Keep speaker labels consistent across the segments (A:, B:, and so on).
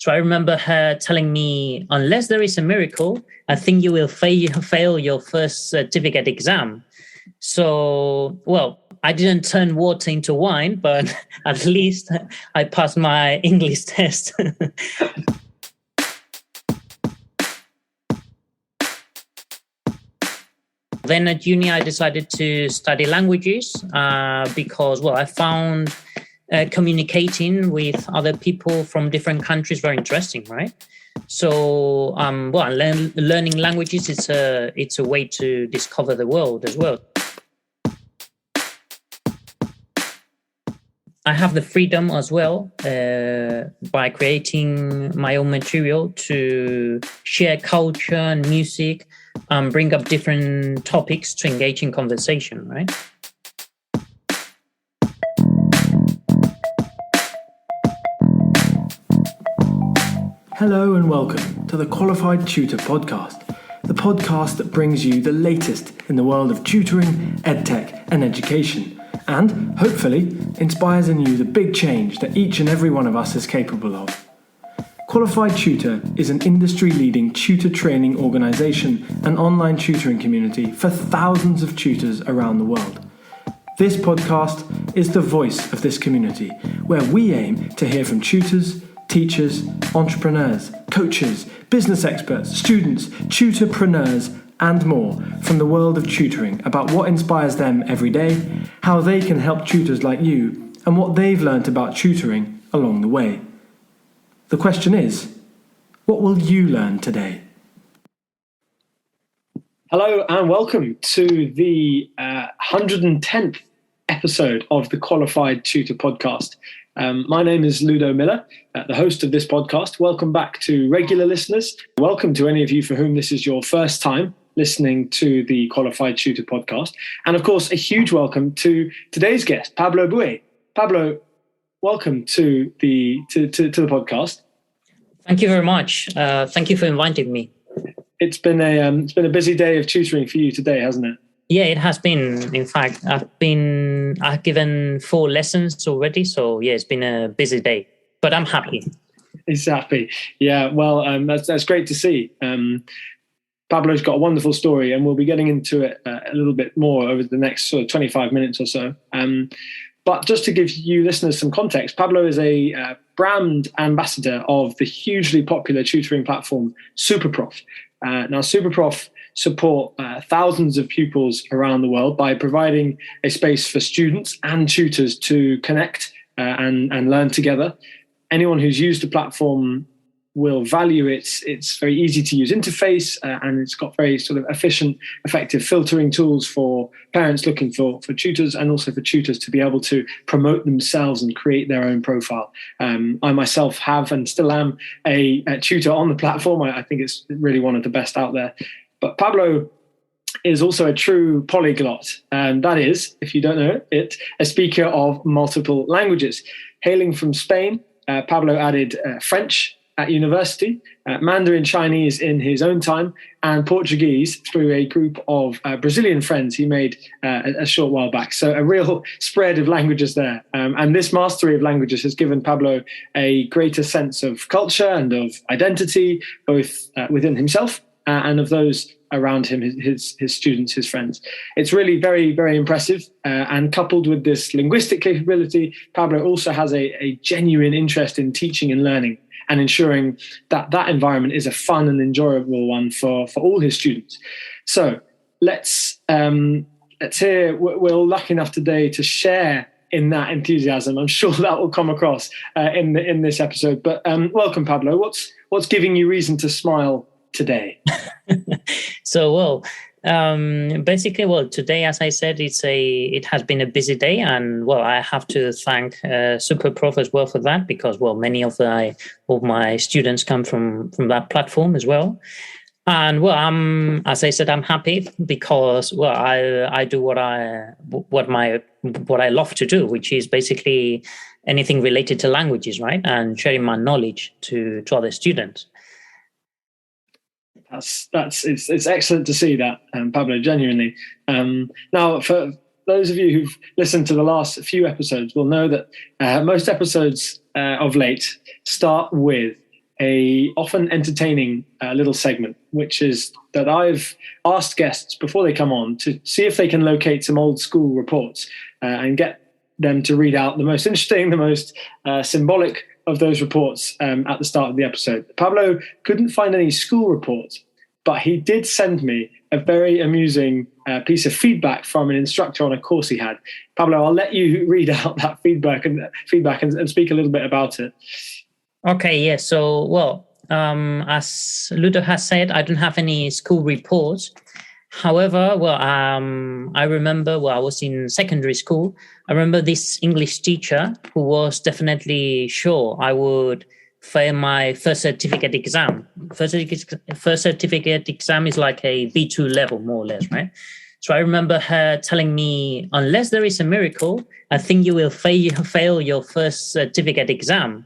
A: So I remember her telling me, unless there is a miracle, I think you will fail your first certificate exam. So, well, I didn't turn water into wine, but at least I passed my English test. Then at uni, I decided to study languages because, well, I found communicating with other people from different countries very interesting, right? So, learning languages it's a way to discover the world as well. I have the freedom as well by creating my own material to share culture and music and bring up different topics to engage in conversation, right?
B: Hello and welcome to the Qualified Tutor podcast, the podcast that brings you the latest in the world of tutoring, edtech and education, and hopefully inspires in you the big change that each and every one of us is capable of. Qualified Tutor is an industry-leading tutor training organisation and online tutoring community for thousands of tutors around the world. This podcast is the voice of this community, where we aim to hear from tutors, teachers, entrepreneurs, coaches, business experts, students, tutorpreneurs, and more from the world of tutoring about what inspires them every day, how they can help tutors like you, and what they've learnt about tutoring along the way. The question is, what will you learn today? Hello and welcome to the 110th episode of the Qualified Tutor podcast. My name is Ludo Miller, the host of this podcast. Welcome back to regular listeners. Welcome to any of you for whom this is your first time listening to the Qualified Tutor podcast. And of course, a huge welcome to today's guest, Pablo Bue. Pablo, welcome to the podcast.
A: Thank you very much. Thank you for inviting me.
B: It's been a busy day of tutoring for you today, hasn't it?
A: Yeah, it has been. In fact, I've given 4 lessons already. So yeah, it's been a busy day, but I'm happy.
B: He's happy. Yeah, well, that's great to see. Pablo's got a wonderful story, and we'll be getting into it a little bit more over the next sort of 25 minutes or so. But just to give you listeners some context, Pablo is a brand ambassador of the hugely popular tutoring platform Superprof. Now, Superprof support thousands of pupils around the world by providing a space for students and tutors to connect and learn together. Anyone who's used the platform will value its very easy to use interface, and it's got very sort of efficient, effective filtering tools for parents looking for tutors, and also for tutors to be able to promote themselves and create their own profile. I myself have and still am a tutor on the platform. I think it's really one of the best out there. But Pablo is also a true polyglot, and that is, if you don't know it, a speaker of multiple languages. Hailing from Spain, Pablo added French at university, Mandarin Chinese in his own time, and Portuguese through a group of Brazilian friends he made a short while back. So a real spread of languages there. And this mastery of languages has given Pablo a greater sense of culture and of identity, both within himself and of those around him, his students, his friends. It's really very, very impressive. And coupled with this linguistic capability, Pablo also has a genuine interest in teaching and learning, and ensuring that that environment is a fun and enjoyable one for all his students. So let's hear. We're lucky enough today to share in that enthusiasm. I'm sure that will come across in this episode. But welcome, Pablo. What's giving you reason to smile today?
A: So, basically, today, as I said, it has been a busy day, and I have to thank Superprof as well for that, because many of my students come from that platform as well. And as I said, I'm happy because I do what I love to do, which is basically anything related to languages, right, and sharing my knowledge to other students.
B: It's excellent to see that, Pablo, genuinely. Now, for those of you who've listened to the last few episodes will know that most episodes of late start with a often entertaining little segment, which is that I've asked guests before they come on to see if they can locate some old school reports and get them to read out the most interesting, the most symbolic of those reports at the start of the episode. Pablo couldn't find any school reports, but he did send me a very amusing piece of feedback from an instructor on a course he had. Pablo, I'll let you read out that feedback and speak a little bit about it.
A: Okay, yeah. So, well, as Ludo has said, I don't have any school reports. However, well, I remember, I was in secondary school. I remember this English teacher who was definitely sure I would fail my first certificate exam. First certificate exam is like a B2 level, more or less, right? So I remember her telling me, unless there is a miracle, I think you will fail your first certificate exam.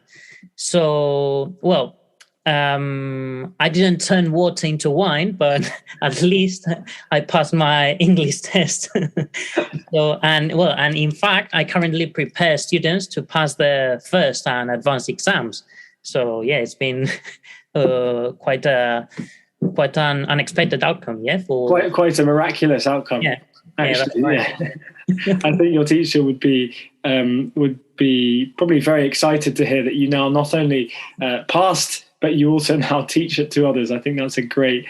A: So, well, I didn't turn water into wine, but at least I passed my English test. And in fact, I currently prepare students to pass their first and advanced exams. So yeah, it's been quite an unexpected outcome. Yeah,
B: quite a miraculous outcome.
A: Yeah,
B: actually,
A: right.
B: Yeah. I think your teacher would be probably very excited to hear that you now not only passed, but you also now teach it to others. I think that's a great,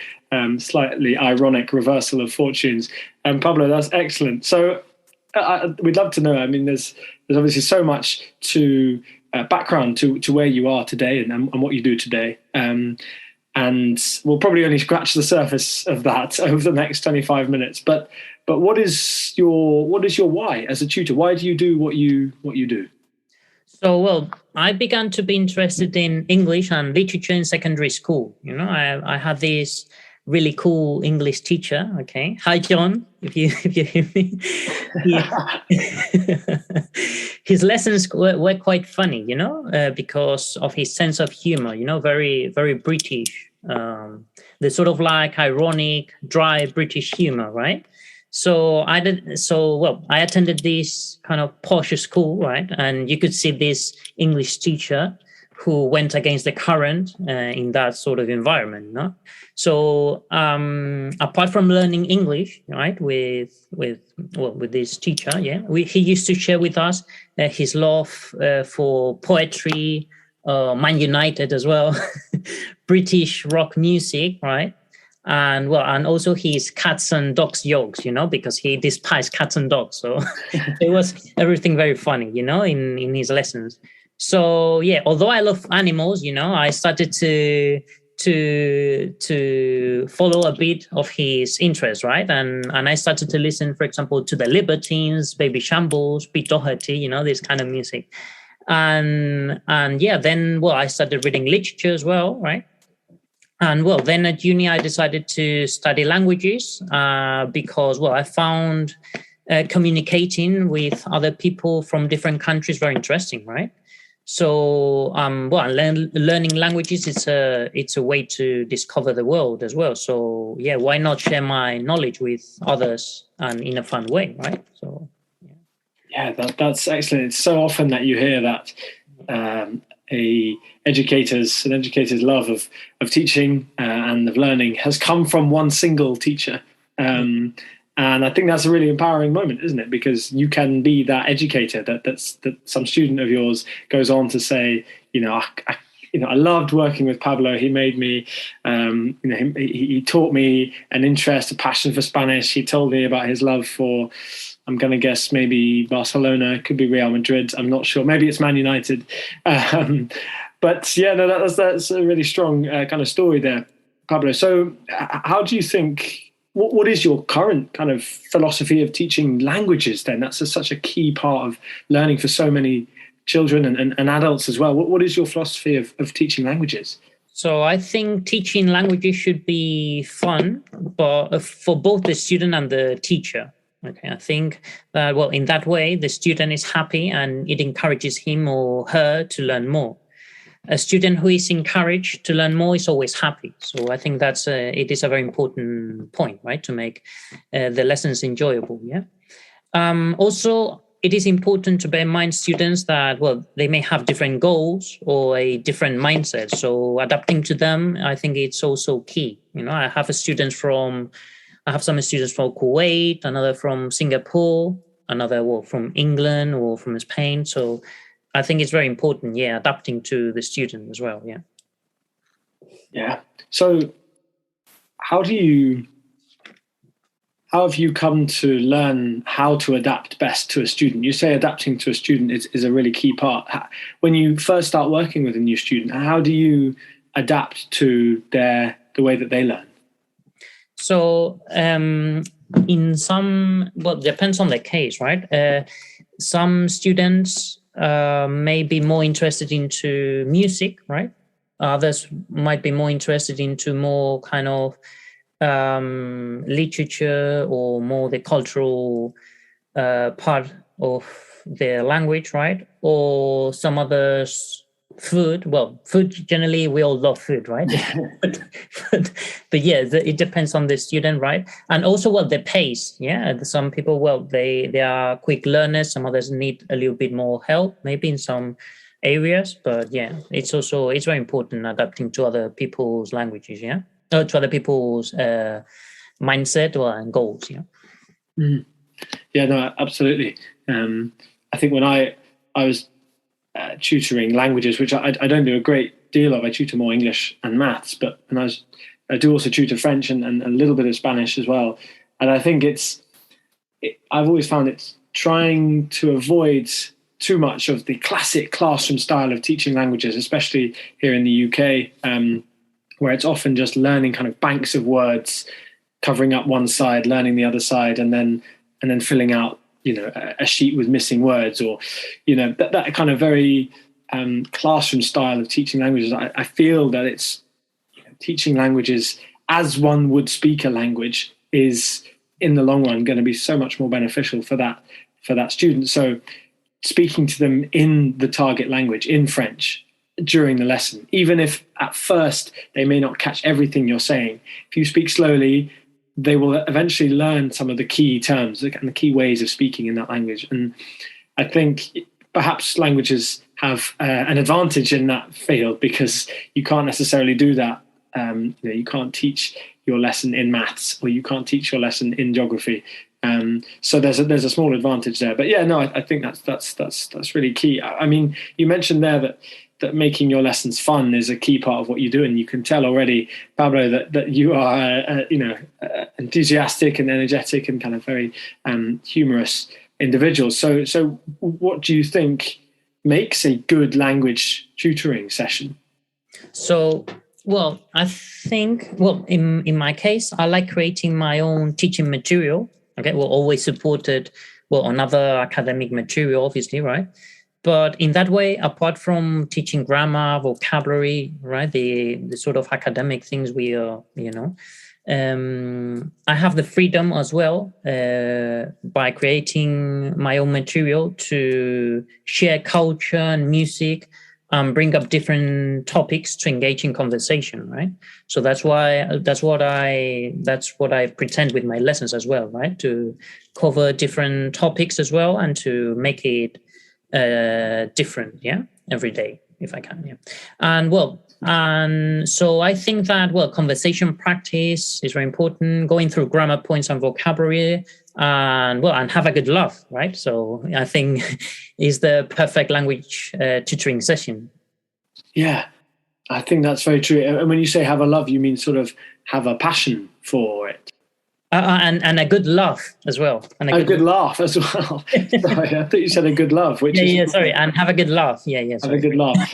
B: slightly ironic reversal of fortunes. Pablo, that's excellent. So we'd love to know. I mean, there's obviously so much to background to where you are today and what you do today. And we'll probably only scratch the surface of that over the next 25 minutes. But what is your why as a tutor? Why do you do what you do?
A: So, well, I began to be interested in English and literature in secondary school. You know, I had this really cool English teacher. Okay, hi John, if you hear me. His lessons were quite funny, you know, because of his sense of humor. You know, very very British. The sort of like ironic, dry British humor, right? So I attended this kind of posh school, right? And you could see this English teacher who went against the current in that sort of environment, no? So apart from learning English, right, with this teacher, yeah, he used to share with us his love for poetry, Man United as well, British rock music, right? And also his cats and dogs jokes, you know, because he despised cats and dogs. So it was everything very funny, you know, in his lessons. So yeah, although I love animals, you know, I started to follow a bit of his interest, right? And I started to listen, for example, to the Libertines, Baby Shambles, Pete Doherty, you know, this kind of music. And yeah, then I started reading literature as well, right? And then at uni, I decided to study languages because, I found communicating with other people from different countries very interesting, right? So, learning languages, it's a way to discover the world as well. So, yeah, why not share my knowledge with others and in a fun way, right? So,
B: yeah, that's excellent. It's so often that you hear that an educator's love of teaching and of learning has come from one single teacher. And I think that's a really empowering moment, isn't it? Because you can be that educator that some student of yours goes on to say, I loved working with Pablo. He made me, he taught me an interest, a passion for Spanish. He told me about his love for, I'm going to guess maybe Barcelona, could be Real Madrid. I'm not sure. Maybe it's Man United. But yeah, no, that's a really strong kind of story there, Pablo. So how do you think, what is your current kind of philosophy of teaching languages then? That's such a key part of learning for so many children and adults as well. What is your philosophy of teaching languages?
A: So I think teaching languages should be fun, but for both the student and the teacher. Okay, I think that, in that way, the student is happy and it encourages him or her to learn more. A student who is encouraged to learn more is always happy. So I think it is a very important point, right, to make the lessons enjoyable. Yeah. Also, it is important to bear in mind students that, well, they may have different goals or a different mindset. So adapting to them, I think it's also key. I have some students from Kuwait, another from Singapore, another from England or from Spain. So I think it's very important, adapting to the student as well.
B: Yeah. So how have you come to learn how to adapt best to a student? You say adapting to a student is a really key part. When you first start working with a new student, how do you adapt to the way that they learn?
A: So it depends on the case, right? Some students may be more interested into music, right? Others might be more interested into more kind of literature or more the cultural part of their language, right? Or some others food. Well, food, generally we all love food, right? but it depends on the student, right? And also, the pace. Some people, they are quick learners. Some others need a little bit more help, maybe in some areas. But it's very important adapting to other people's languages, to other people's mindset and goals.
B: Yeah, no, absolutely. I think when I was tutoring languages, which I don't do a great deal of, I tutor more English and maths, but I do also tutor French and a little bit of Spanish as well. And I think I've always found it's trying to avoid too much of the classic classroom style of teaching languages, especially here in the UK, where it's often just learning kind of banks of words, covering up one side, learning the other side, and then filling out, a sheet with missing words, or, that kind of very classroom style of teaching languages. I feel that it's teaching languages as one would speak a language is in the long run going to be so much more beneficial for that student. So speaking to them in the target language, in French, during the lesson, even if at first they may not catch everything you're saying, if you speak slowly, they will eventually learn some of the key terms and the key ways of speaking in that language. And I think perhaps languages have an advantage in that field, because you can't necessarily do that. You can't teach your lesson in maths, or you can't teach your lesson in geography. So there's a small advantage there. But I think that's really key. I mean, you mentioned there that making your lessons fun is a key part of what you do, and you can tell already, Pablo, that you are enthusiastic and energetic and kind of very humorous individual. So what do you think makes a good language tutoring session?
A: So, I think, in my case, I like creating my own teaching material. Okay, always supported on other academic material, obviously, right? But in that way, apart from teaching grammar, vocabulary, right, the sort of academic things we are, I have the freedom as well by creating my own material to share culture and music, bring up different topics to engage in conversation, right? So that's what I pretend with my lessons as well, right? To cover different topics as well, and to make it different, every day if I can, and so I think that conversation practice is very important. Going through grammar points and vocabulary, and have a good laugh, right? So I think is the perfect language tutoring session.
B: Yeah, I think that's very true. And when you say have a love, you mean sort of have a passion for it.
A: And a good laugh as well. And
B: a good laugh as well. Sorry, I thought you said a good love.
A: Sorry, and have a good laugh. Sorry.
B: Have a good laugh.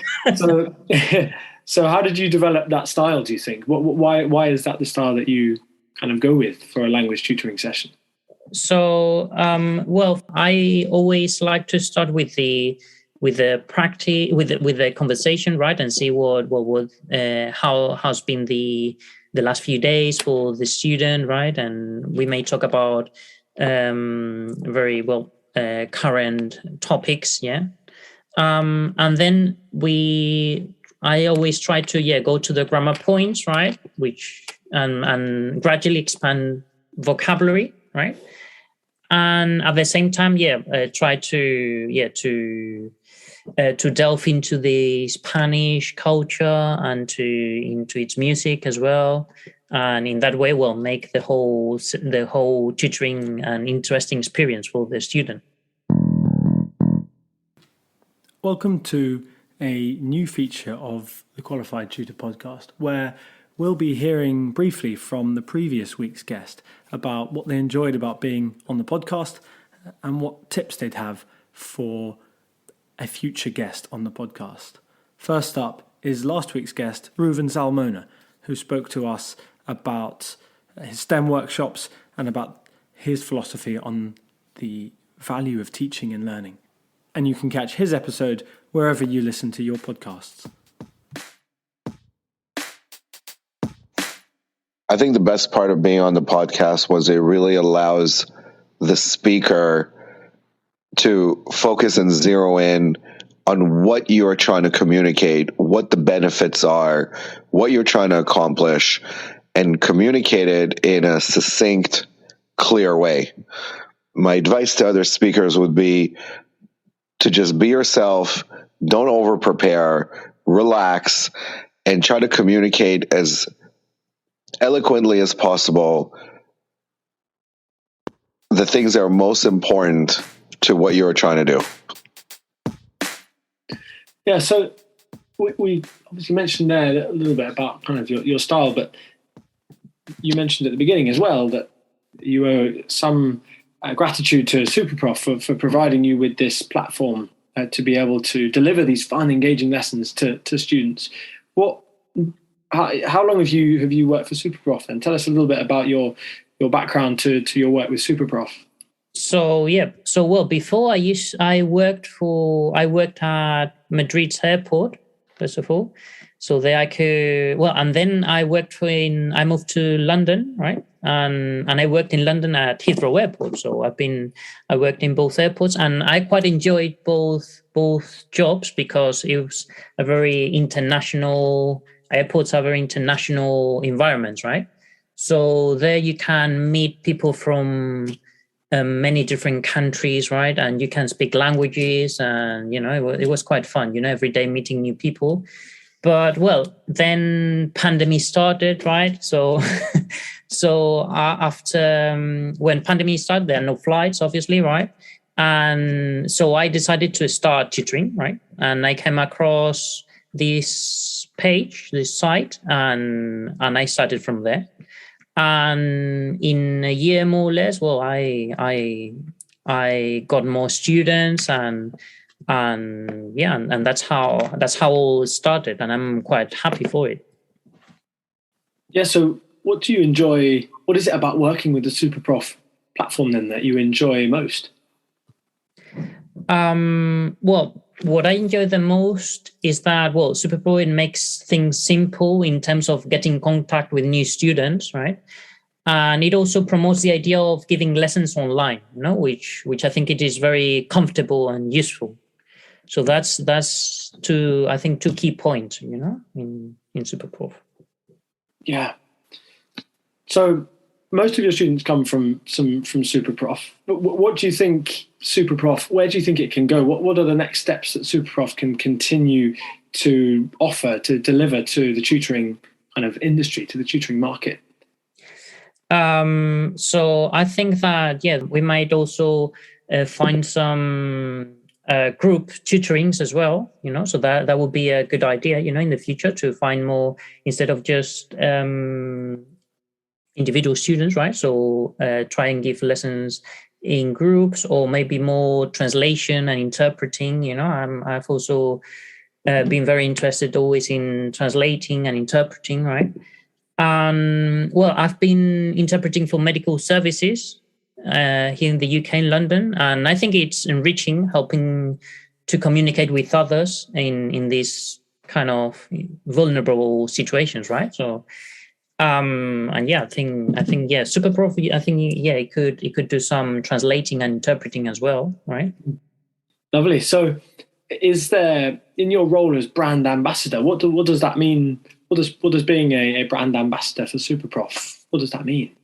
B: So how did you develop that style, do you think? Why is that the style that you kind of go with for a language tutoring session?
A: So, I always like to start with the practice, with the conversation, right, and see how has been the last few days for the student, right? And we may talk about very current topics, and then I always try to go to the grammar points, right, which and gradually expand vocabulary, right, and at the same time, try to delve into the Spanish culture and into its music as well, and in that way, make the whole tutoring an interesting experience for the student.
C: Welcome to a new feature of the Qualified Tutor podcast, where we'll be hearing briefly from the previous week's guest about what they enjoyed about being on the podcast and what tips they'd have for a future guest on the podcast. First up is last week's guest, Reuven Salmona, who spoke to us about his STEM workshops and about his philosophy on the value of teaching and learning. And you can catch his episode wherever you listen to your podcasts.
D: I think the best part of being on the podcast was it really allows the speaker to focus and zero in on what you're trying to communicate, what the benefits are, what you're trying to accomplish, and communicate it in a succinct, clear way. My advice to other speakers would be to just be yourself, don't over-prepare, relax, and try to communicate as eloquently as possible the things that are most important to what you're trying to do.
B: Yeah, so we obviously mentioned there a little bit about kind of your style, but you mentioned at the beginning as well that you owe some gratitude to Superprof for providing you with this platform to be able to deliver these fun, engaging lessons to students. How long have you worked for Superprof? And tell us a little bit about your background to your work with Superprof.
A: Before I worked at Madrid's airport, first of all. So there and then I moved to London, right? And I worked in London at Heathrow Airport. So I worked in both airports, and I quite enjoyed both jobs because it was a very international, airports are very international environments, right? So there you can meet people from many different countries, right? And you can speak languages, and, it was quite fun, every day meeting new people. But then pandemic started, right? So after when pandemic started, there are no flights, obviously, right? And so I decided to start tutoring, right? And I came across this site, and I started from there. And in a year, more or less, I got more students, and that's how it started, and I'm quite happy for it.
B: Yeah. So, what do you enjoy? What is it about working with the Superprof platform then that you enjoy most?
A: What I enjoy the most is that Superprof makes things simple in terms of getting contact with new students, right? And it also promotes the idea of giving lessons online, which I think it is very comfortable and useful. So that's two key points, in Superprof.
B: Yeah. So most of your students come from Superprof. But what do you think Superprof? Where do you think it can go? What are the next steps that Superprof can continue to offer, to deliver to the tutoring kind of industry, to the tutoring market?
A: So I think that we might also find some group tutorings as well, so that would be a good idea, in the future, to find more instead of just individual students, right? So try and give lessons in groups, or maybe more translation and interpreting. I've also been very interested always in translating and interpreting, right? I've been interpreting for medical services here in the UK, in London, and I think it's enriching, helping to communicate with others in these kind of vulnerable situations, right? So, I think Superprof, it could do some translating and interpreting as well, right?
B: Lovely. So, is there, in your role as brand ambassador, what does that mean? What does being a brand ambassador for Superprof, what does that mean?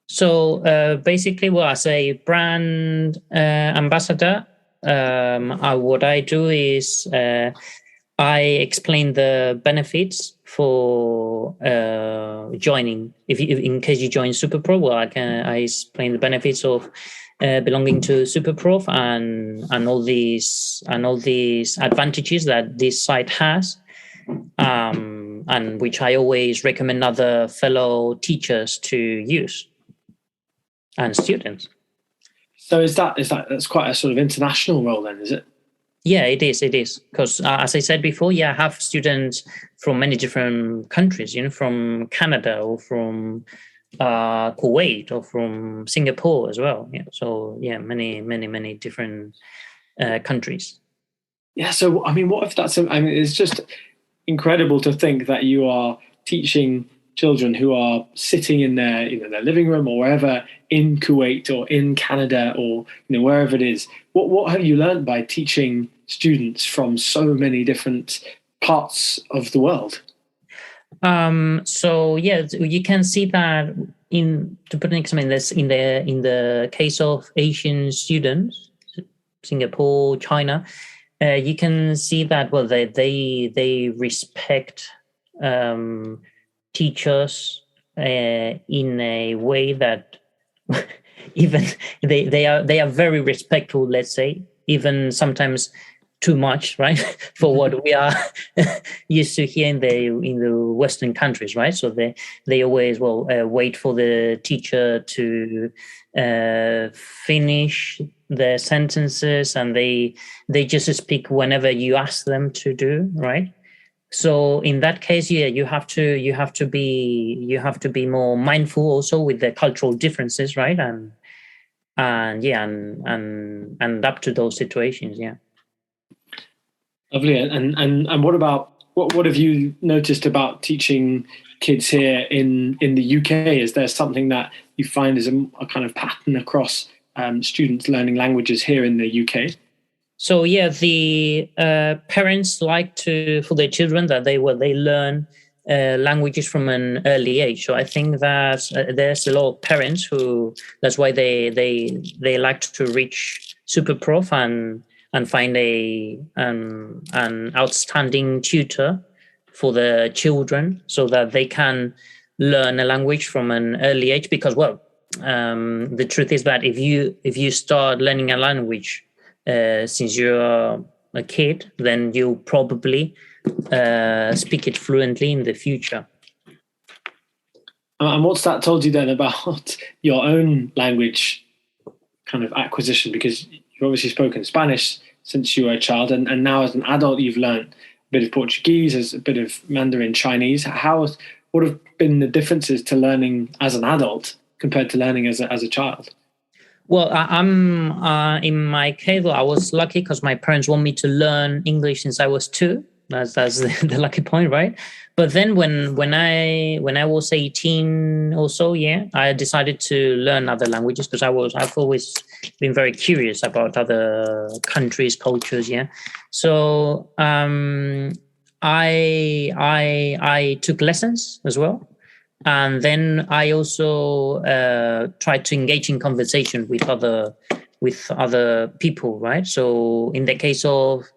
A: So basically, well, as a brand ambassador, what I do is I explain the benefits for joining. In case you join Superprof, well, I explain the benefits of belonging to Superprof and all these advantages that this site has, and which I always recommend other fellow teachers to use and students.
B: So that's quite a sort of international role then, is it?
A: Yeah, it is. Because as I said before, I have students from many different countries, from Canada or from Kuwait or from Singapore as well. Yeah. So many different countries.
B: Yeah. So, I mean, it's just incredible to think that you are teaching children who are sitting in their living room or wherever in Kuwait or in Canada or wherever it is. What have you learned by teaching students from so many different parts of the world?
A: So you can see that to put an example in the case of Asian students, Singapore, China, you can see that they respect teachers in a way that even they are very respectful, let's say, even sometimes too much, right, for what we are used to here in the Western countries, right? So they always wait for the teacher to finish the sentences, and they just speak whenever you ask them to do, right? So in that case, you have to be more mindful also with the cultural differences, right? And adapt to those situations, yeah.
B: Lovely. And what have you noticed about teaching kids here in the UK? Is there something that you find is a kind of pattern across students learning languages here in the UK?
A: So the parents like for their children that they learn languages from an early age. So I think that there's a lot of parents who that's why they like to reach Superprof and find an outstanding tutor for the children so that they can learn a language from an early age. Because the truth is that if you start learning a language since you're a kid, then you'll probably speak it fluently in the future.
B: And what's that told you then about your own language kind of acquisition? Because you've obviously spoken Spanish since you were a child, and now as an adult you've learned a bit of Portuguese, a bit of Mandarin Chinese. What have been the differences to learning as an adult compared to learning as a child?
A: Well, I'm in my case, I was lucky because my parents want me to learn English since I was 2. That's the lucky point, right? But then when I was 18 or so, I decided to learn other languages because I've always been very curious about other countries, cultures, So I took lessons as well. And then I also tried to engage in conversation with other people, right? So in the case of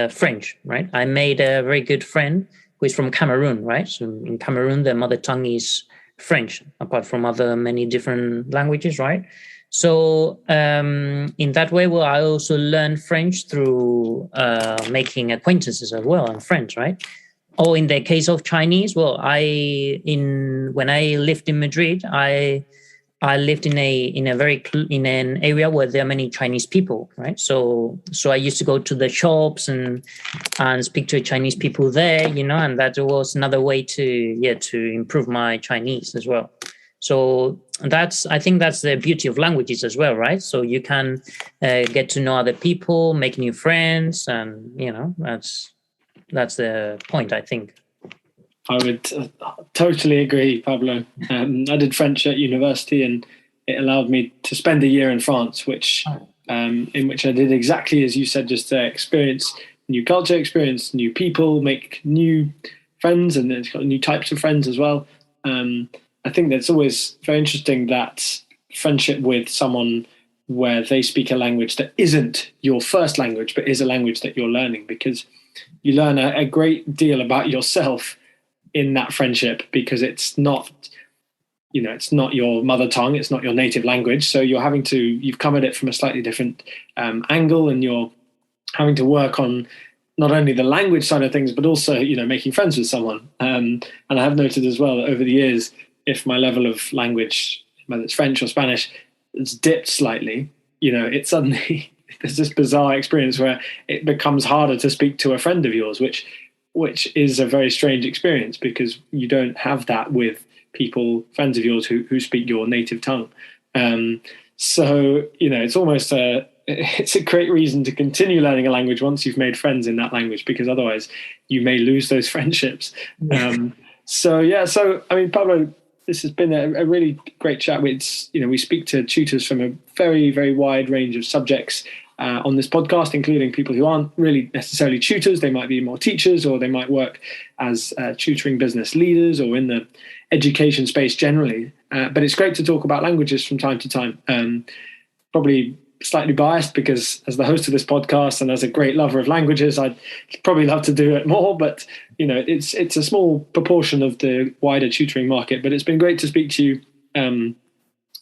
A: French, right, I made a very good friend who is from Cameroon, right? So in Cameroon, their mother tongue is French, apart from other many different languages, right? So in that way, I also learned French through making acquaintances as well and friends, right? Or in the case of Chinese, when I lived in Madrid, I lived in an area where there are many Chinese people, right? So I used to go to the shops and speak to Chinese people there, and that was another way to improve my Chinese as well. So I think that's the beauty of languages as well, right? So you can get to know other people, make new friends, and that's the point, I think.
B: I would totally agree, Pablo. I did French at university, and it allowed me to spend a year in France, in which I did exactly as you said, just to experience new culture, experience new people, make new friends, and it's got new types of friends as well. I think that's always very interesting, that friendship with someone where they speak a language that isn't your first language, but is a language that you're learning, because you learn a great deal about yourself in that friendship, because it's not, it's not your mother tongue, it's not your native language. So you've come at it from a slightly different angle, and you're having to work on not only the language side of things, but also, making friends with someone. And I have noted as well that over the years, if my level of language, whether it's French or Spanish, it's dipped slightly, it suddenly, there's this bizarre experience where it becomes harder to speak to a friend of yours, which is a very strange experience, because you don't have that with friends of yours who speak your native tongue. So, it's almost it's a great reason to continue learning a language once you've made friends in that language, because otherwise you may lose those friendships. So I mean, Pablo, this has been a really great chat. We speak to tutors from a very, very wide range of subjects on this podcast, including people who aren't really necessarily tutors. They might be more teachers, or they might work as tutoring business leaders, or in the education space generally. But it's great to talk about languages from time to time. Probably slightly biased, because as the host of this podcast and as a great lover of languages, I'd probably love to do it more, but it's a small proportion of the wider tutoring market. But it's been great to speak to you, and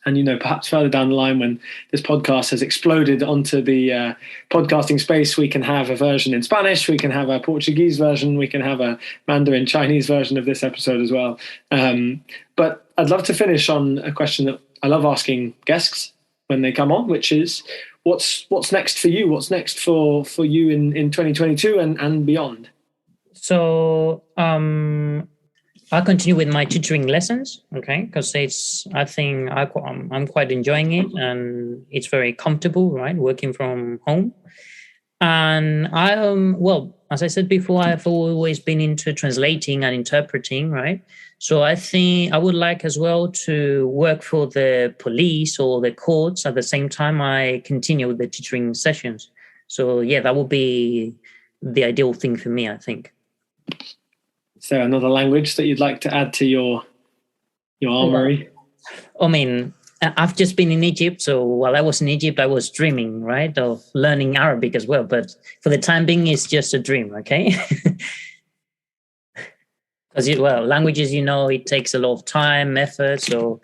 B: perhaps further down the line, when this podcast has exploded onto the podcasting space, we can have a version in Spanish, we can have a Portuguese version, we can have a Mandarin Chinese version of this episode as well. But I'd love to finish on a question that I love asking guests when they come on, which is, what's next for you? What's next for you in 2022 and beyond?
A: So I'll continue with my tutoring lessons, okay? Because I think I'm quite enjoying it, and it's very comfortable, right? Working from home. And as I said before, I've always been into translating and interpreting, right? So I think I would like as well to work for the police or the courts at the same time I continue with the tutoring sessions. So yeah, that would be the ideal thing for me, I think.
B: Is there another language that you'd like to add to your armory?
A: I mean, I've just been in Egypt, so while I was in Egypt, I was dreaming, right, of learning Arabic as well. But for the time being, it's just a dream, okay? Because languages, it takes a lot of time, effort. So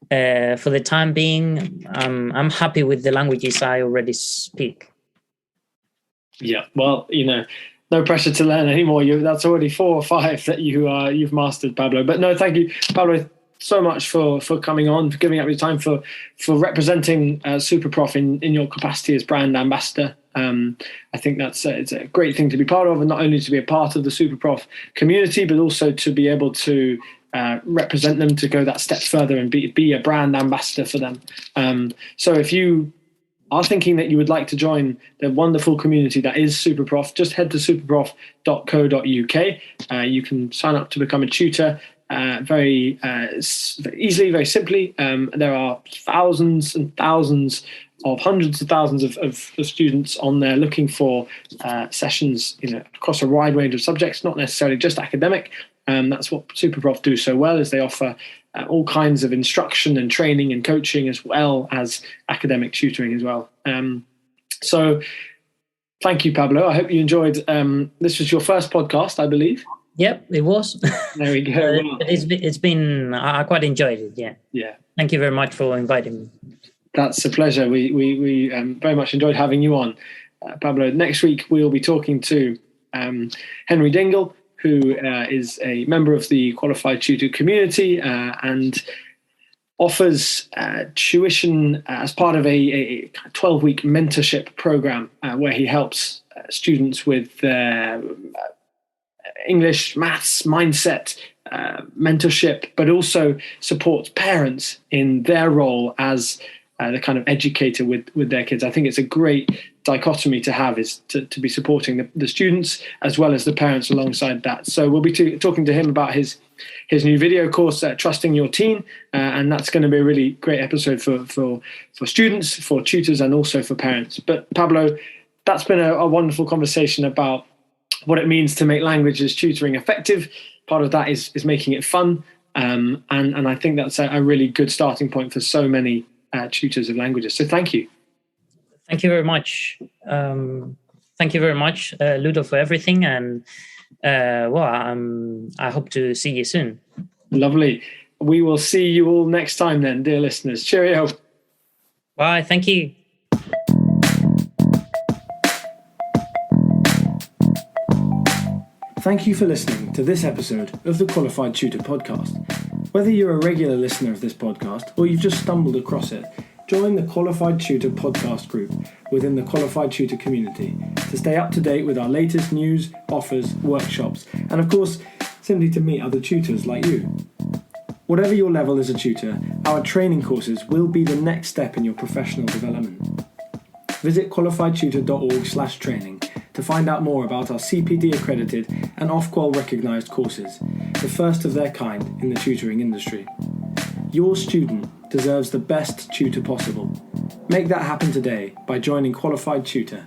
A: for the time being, I'm happy with the languages I already speak.
B: Yeah, well, no pressure to learn anymore. That's already 4 or 5 that you've mastered, Pablo. But no, thank you, Pablo, so much for coming on, for giving up your time, for representing Superprof in your capacity as brand ambassador. I think it's a great thing to be part of, and not only to be a part of the Superprof community, but also to be able to represent them, to go that step further and be a brand ambassador for them. So if you are thinking that you would like to join the wonderful community that is Superprof, just head to superprof.co.uk. You can sign up to become a tutor very easily, very simply. There are thousands and thousands of hundreds of thousands of students on there looking for sessions, across a wide range of subjects, not necessarily just academic. That's what Superprof do so well, is they offer all kinds of instruction and training and coaching, as well as academic tutoring as well. So thank you, Pablo. I hope you enjoyed. This was your first podcast, I believe.
A: Yep, it was.
B: There we go.
A: It's been, I quite enjoyed it. Yeah.
B: Yeah. Thank
A: you very much for inviting me.
B: That's a pleasure. We very much enjoyed having you on, Pablo. Next week, we'll be talking to Henry Dingle, who is a member of the Qualified Tutor community and offers tuition as part of a 12-week mentorship program where he helps students with English, maths, mindset, mentorship, but also supports parents in their role as the kind of educator with their kids. I think it's a great dichotomy to have, is to be supporting the students as well as the parents alongside that. So we'll be talking to him about his new video course, Trusting Your Teen, and that's going to be a really great episode for students, for tutors, and also for parents. But Pablo, that's been a wonderful conversation about what it means to make languages tutoring effective. Part of that is making it fun. And I think that's a really good starting point for so many tutors of languages. So thank you.
A: Thank you very much. Thank you very much, Ludo, for everything. And I hope to see you soon.
B: Lovely. We will see you all next time then, dear listeners. Cheerio.
A: Bye. Thank you.
C: Thank you for listening to this episode of the Qualified Tutor Podcast. Whether you're a regular listener of this podcast or you've just stumbled across it, join the Qualified Tutor Podcast group within the Qualified Tutor community to stay up to date with our latest news, offers, workshops, and of course, simply to meet other tutors like you. Whatever your level as a tutor, our training courses will be the next step in your professional development. Visit qualifiedtutor.org/training to find out more about our CPD accredited and Ofqual recognised courses, the first of their kind in the tutoring industry. Your student deserves the best tutor possible. Make that happen today by joining Qualified Tutor.